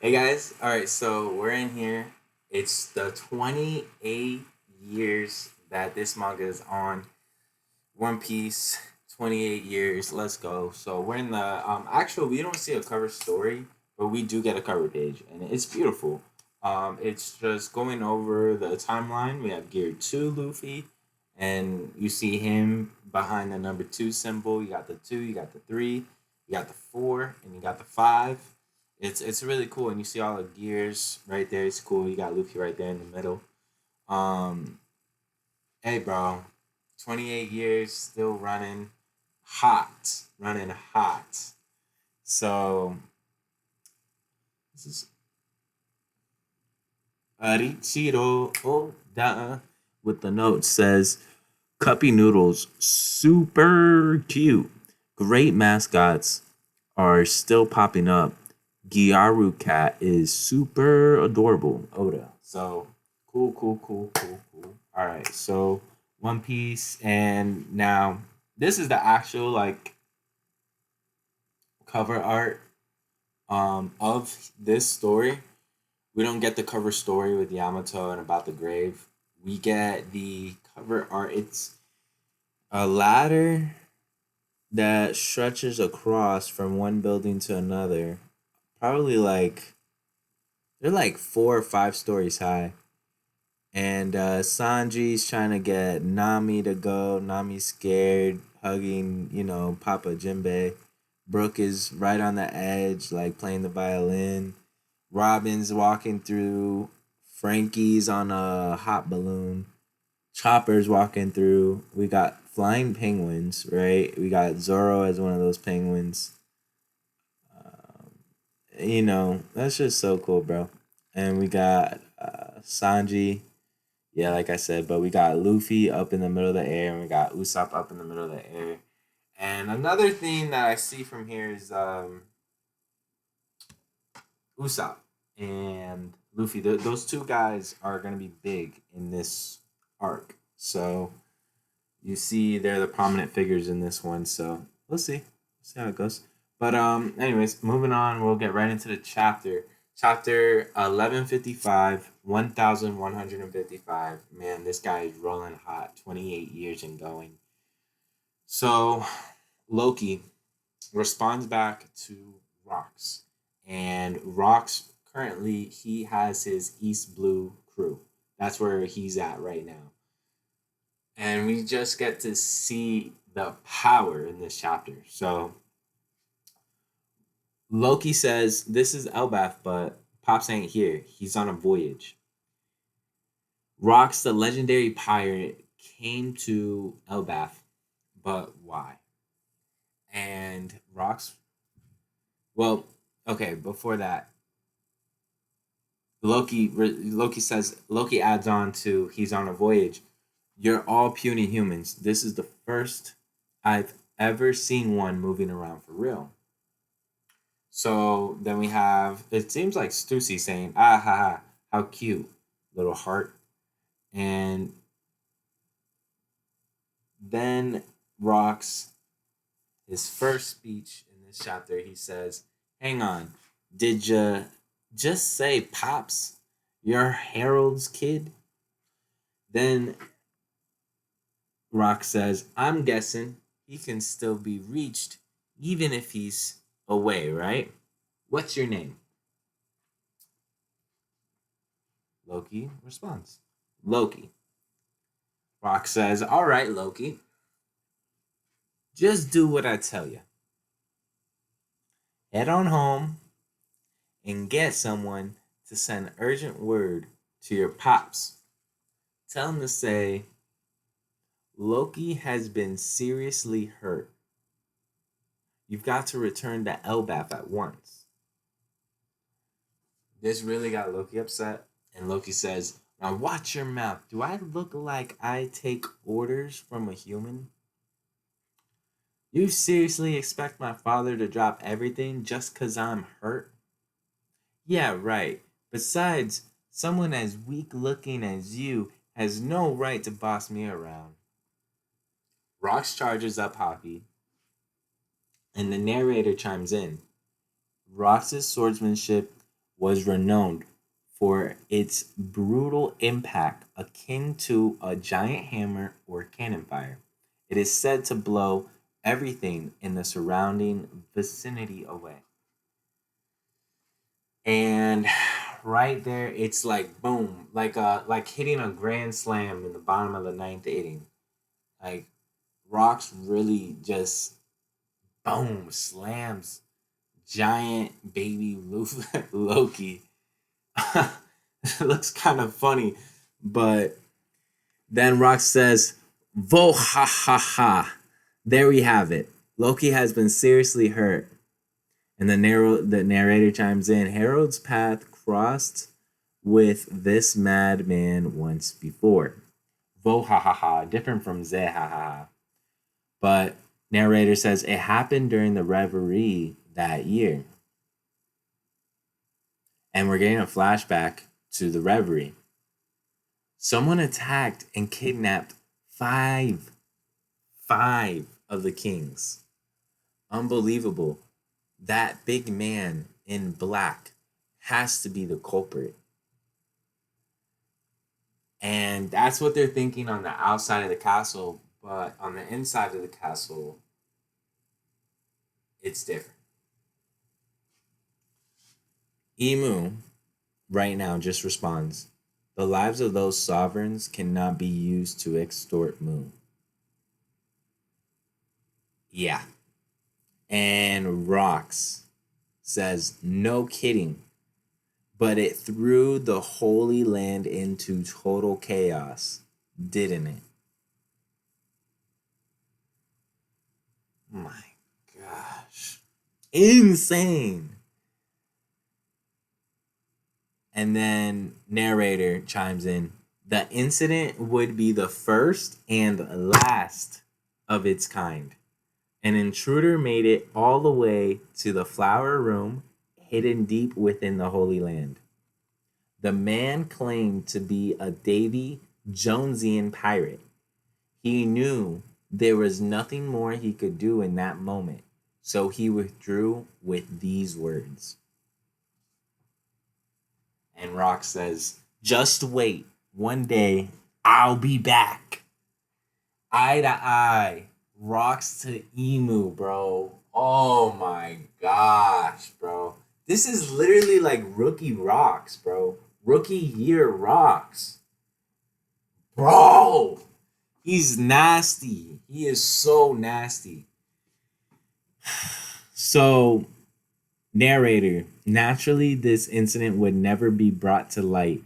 Hey guys, all right, so we're in here. It's the 28 years that this manga is on. One Piece, 28 years. Let's go. So we're in the actually we don't see a cover story, but we do get a cover page and it's beautiful. It's just going over the timeline. We have Gear 2 Luffy and you see him behind the number 2 symbol. You got the 2, you got the 3, you got the 4, and you got the 5. It's really cool and you see all the gears right there. It's cool. You got Luffy right there in the middle. Um Hey, bro. 28 years, still running hot. Running hot. So, this is Arichiro Oda with the note says, Cuppy Noodles, super cute. Great mascots are still popping up. Gyaru Cat is super adorable. Oda. So, cool, cool, cool, cool, cool. All right, so One Piece, and now this is the actual like cover art of this story. We don't get the cover story with Yamato and about the grave. We get the cover art. It's a ladder that stretches across from one building to another. Probably like they're like 4 or 5 stories high. And Sanji's trying to get Nami to go. Nami's scared, hugging, Papa Jinbei. Brooke is right on the edge, like playing the violin. Robin's walking through. Frankie's on a hot balloon. Chopper's walking through. We got flying penguins, right? We got Zoro as one of those penguins. Um, that's just so cool, bro. And we got Sanji, yeah, like I said, but we got Luffy up in the middle of the air, and we got Usopp up in the middle of the air. And another thing that I see from here is Usopp and Luffy. Those two guys are going to be big in this arc. So you see, they're the prominent figures in this one. So we'll see. We'll see how it goes. But anyways, moving on. We'll get right into the chapter. Chapter 1155, 1155. Man, this guy is rolling hot. 28 years and going. So Loki responds back to Rocks, and Rocks currently he has his East Blue crew. That's where he's at right now, and we just get to see the power in this chapter. So Loki says this is Elbath, but Pops ain't here. He's on a voyage. Rocks, the legendary pirate, came to Elbath, but why? And Rocks, well, okay, before that, Loki adds on to he's on a voyage. You're all puny humans. This is the first I've ever seen one moving around for real. So then we have it seems like Stussy saying, ah ha ha, how cute, little heart. And then Rocks, his first speech in this chapter, he says, hang on, did you just say Pops? You're Harold's kid? Then Rock says, I'm guessing he can still be reached even if he's away, right? What's your name? Loki responds, Loki. Rock says, all right, Loki, just do what I tell you. Head on home and get someone to send urgent word to your pops. Tell him to say, Loki has been seriously hurt. You've got to return to Elbaf at once. This really got Loki upset. And Loki says, now watch your mouth. Do I look like I take orders from a human? You seriously expect my father to drop everything just because I'm hurt? Yeah, right. Besides, someone as weak looking as you has no right to boss me around. Rox charges up Hoppy, and the narrator chimes in. Rox's swordsmanship was renowned for its brutal impact akin to a giant hammer or cannon fire. It is said to blow everything in the surrounding vicinity away. And right there, it's like boom, like hitting a grand slam in the bottom of the ninth inning. Like Rocks really just boom slams giant baby Loki. It looks kind of funny, but then Rock says, "Vo ha ha ha." There we have it. Loki has been seriously hurt. And the narrator chimes in, Harold's path crossed with this madman once before. Vo ha ha ha, different from ze ha ha ha. But narrator says it happened during the reverie that year. And we're getting a flashback to the reverie. Someone attacked and kidnapped five of the kings. Unbelievable. That big man in black has to be the culprit. And that's what they're thinking on the outside of the castle, but on the inside of the castle, it's different. Emu, right now, just responds, the lives of those sovereigns cannot be used to extort Mu. Yeah. And Rocks says, no kidding. But it threw the Holy Land into total chaos, didn't it? My gosh. Insane. And then narrator chimes in. The incident would be the first and last of its kind. An intruder made it all the way to the flower room hidden deep within the Holy Land. The man claimed to be a Davy Jonesian pirate. He knew there was nothing more he could do in that moment, so he withdrew with these words. And Rock says, just wait. One day, I'll be back. Eye to eye. Rocks to Emu, bro. Oh my gosh, bro. This is literally like rookie Rocks, bro. Rookie year Rocks. Bro. He's nasty. He is so nasty. So, narrator, naturally, this incident would never be brought to light.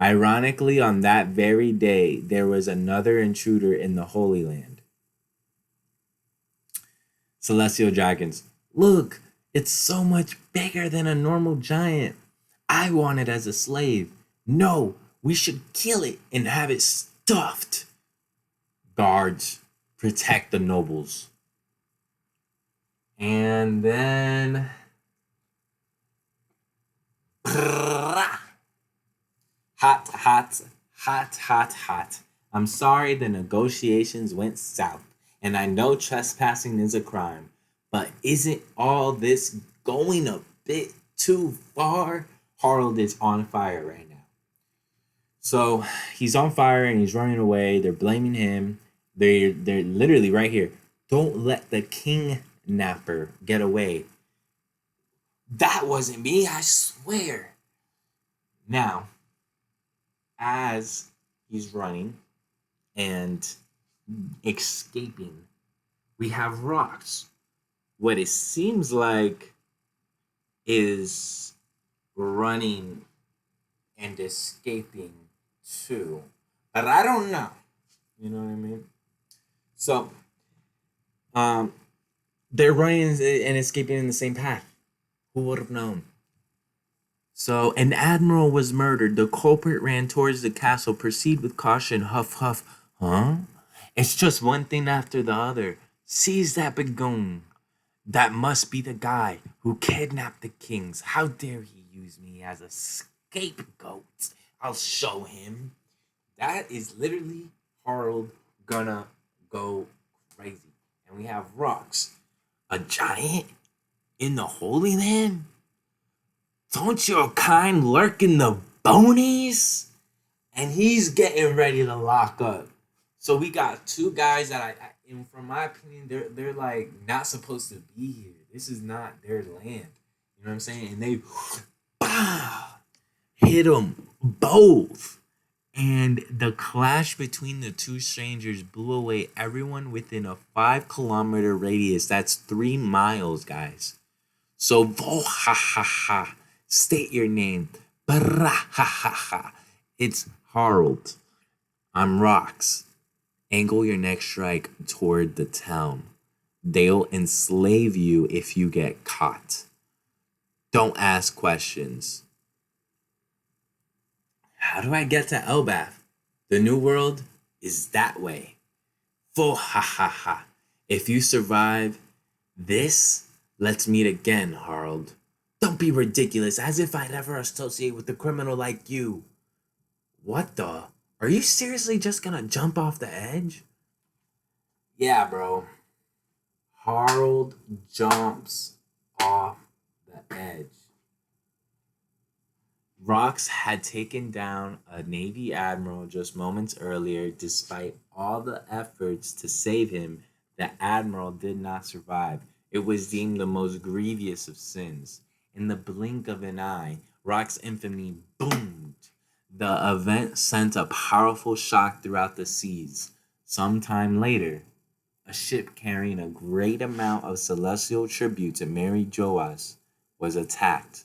Ironically, on that very day, there was another intruder in the Holy Land. Celestial Dragons. Look, it's so much bigger than a normal giant. I want it as a slave. No, we should kill it and have it stuffed. Guards, protect the nobles. And then hot, hot, hot, hot, hot. I'm sorry the negotiations went south, and I know trespassing is a crime, but isn't all this going a bit too far? Harold is on fire right now. So he's on fire and he's running away. They're blaming him. They're literally right here. Don't let the kidnapper get away. That wasn't me, I swear. Now, as he's running and escaping, we have Rocks. What it seems like is running and escaping too. But I don't know. You know what I mean? So, they're running and escaping in the same path. Who would have known? So, an admiral was murdered. The culprit ran towards the castle. Proceed with caution. Huff, huff. Huh? It's just one thing after the other. Seize that bagoon. That must be the guy who kidnapped the kings. How dare he use me as a scapegoat? I'll show him. That is literally Harold gonna go crazy. And we have Rocks. A giant in the Holy Land? Don't your kind lurk in the bonies? And he's getting ready to lock up. So we got two guys that and from my opinion, they're like not supposed to be here. This is not their land. You know what I'm saying? And they bah, hit them both. And the clash between the two strangers blew away everyone within a 5 kilometer radius. That's 3 miles, guys. So, vo ha ha ha. State your name. Bra ha ha ha. It's Harold. I'm Rox. Angle your next strike toward the town. They'll enslave you if you get caught. Don't ask questions. How do I get to Elbath? The new world is that way. Fo ha ha ha. If you survive this, let's meet again, Harold. Don't be ridiculous, as if I'd ever associate with a criminal like you. What the? Are you seriously just gonna jump off the edge? Yeah, bro. Harold jumps off the edge. Rox had taken down a Navy admiral just moments earlier. Despite all the efforts to save him, the admiral did not survive. It was deemed the most grievous of sins. In the blink of an eye, Rock's infamy boomed. The event sent a powerful shock throughout the seas. Sometime later, a ship carrying a great amount of celestial tribute to Mary Joas was attacked.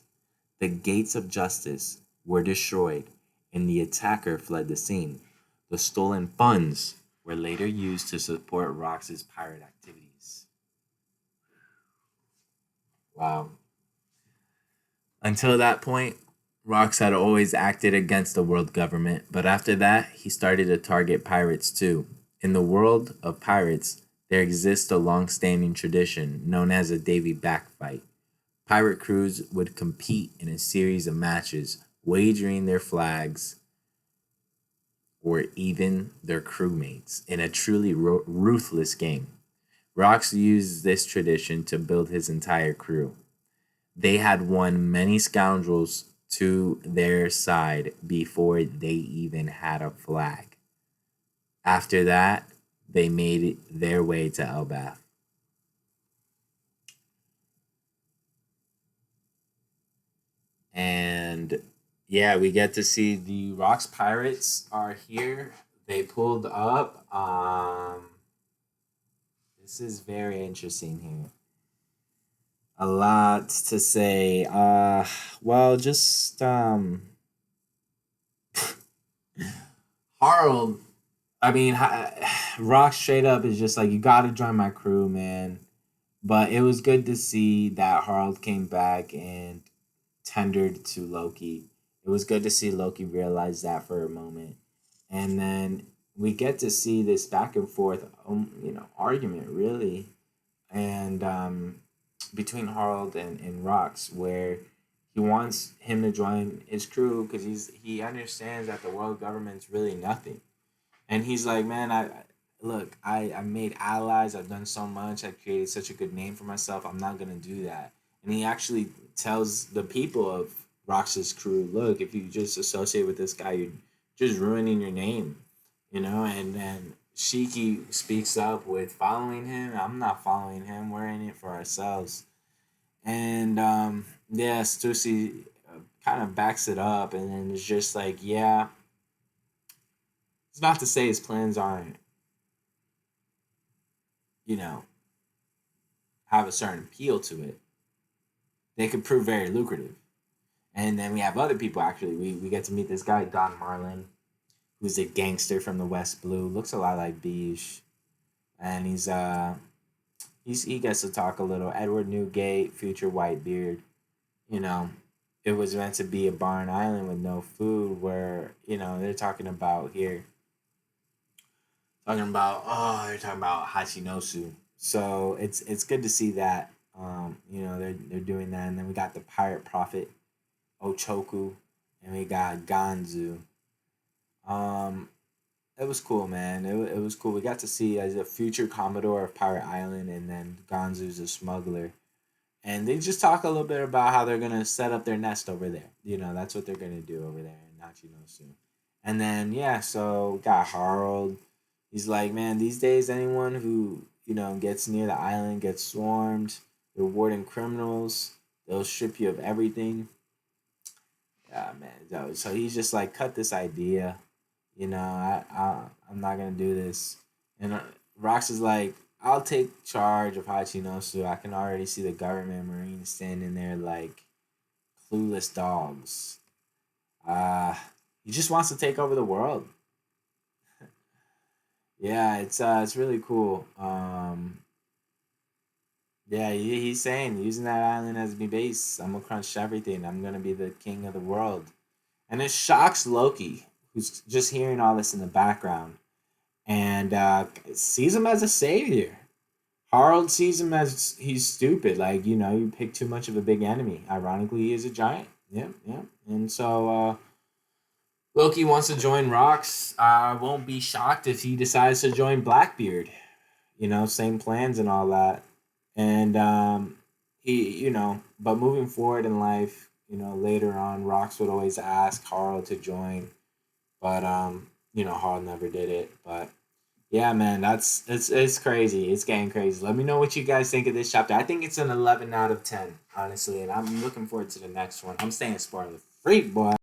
The gates of justice were destroyed, and the attacker fled the scene. The stolen funds were later used to support Rox's pirate activities. Wow. Until that point, Rox had always acted against the world government, but after that, he started to target pirates too. In the world of pirates, there exists a long standing tradition known as a Davy Back fight. Pirate crews would compete in a series of matches, wagering their flags or even their crewmates in a truly ruthless game. Rox used this tradition to build his entire crew. They had won many scoundrels to their side before they even had a flag. After that, they made their way to Elbath. And yeah, we get to see the Rocks Pirates are here. They pulled up. This is very interesting here. A lot to say. Well, just Harold. I mean, Rock straight up is just like, you got to join my crew, man. But it was good to see that Harold came back and tendered to Loki. It was good to see Loki realize that for a moment. And then we get to see this back and forth, argument really, and between Harold and Rox, where he wants him to join his crew because he understands that the world government's really nothing, and he's like, man, I made allies. I've done so much. I created such a good name for myself. I'm not gonna do that. And he actually tells the people of Rox's crew, look, if you just associate with this guy, you're just ruining your name, And then Shiki speaks up with following him. I'm not following him. We're in it for ourselves. And yeah, Stussy kind of backs it up, and then it's just like, yeah, it's not to say his plans aren't, you know, have a certain appeal to it. They could prove very lucrative. And then we have other people, actually. We get to meet this guy, Don Marlin, who's a gangster from the West Blue. Looks a lot like Beige. And he gets to talk a little. Edward Newgate, future Whitebeard. You know, it was meant to be a barren island with no food, where, they're talking about here. They're talking about Hachinosu. So it's good to see that. They're doing that. And then we got the pirate prophet, Ochoku, and we got Ganzu. Um, it was cool, man. It was cool. We got to see as a future Commodore of Pirate Island, and then Ganzu's a smuggler. and they just talk a little bit about how they're gonna set up their nest over there. You know, that's what they're gonna do over there in Hachinosu. And then yeah, so got Harold. He's like, man, these days anyone who gets near the island gets swarmed. They're warden criminals. They'll strip you of everything. Yeah, man. So he's just like, cut this idea. I'm not gonna do this. And Rox is like, I'll take charge of Hachinosu. I can already see the government marines standing there like clueless dogs. Uh, he just wants to take over the world. Yeah, it's really cool. Yeah, he's saying using that island as my base, I'm gonna crunch everything. I'm gonna be the king of the world, and it shocks Loki, who's just hearing all this in the background, and sees him as a savior. Harold sees him as he's stupid, like you pick too much of a big enemy. Ironically, he is a giant. Yeah, yeah, and so Loki wants to join Rocks. I won't be shocked if he decides to join Blackbeard. Same plans and all that. And but moving forward in life, later on, Rocks would always ask Harl to join, but Harl never did it. But yeah, man, it's crazy. It's getting crazy. Let me know what you guys think of this chapter. I think it's an 11 out of 10, honestly, and I'm looking forward to the next one. I'm staying spoiler free, boy.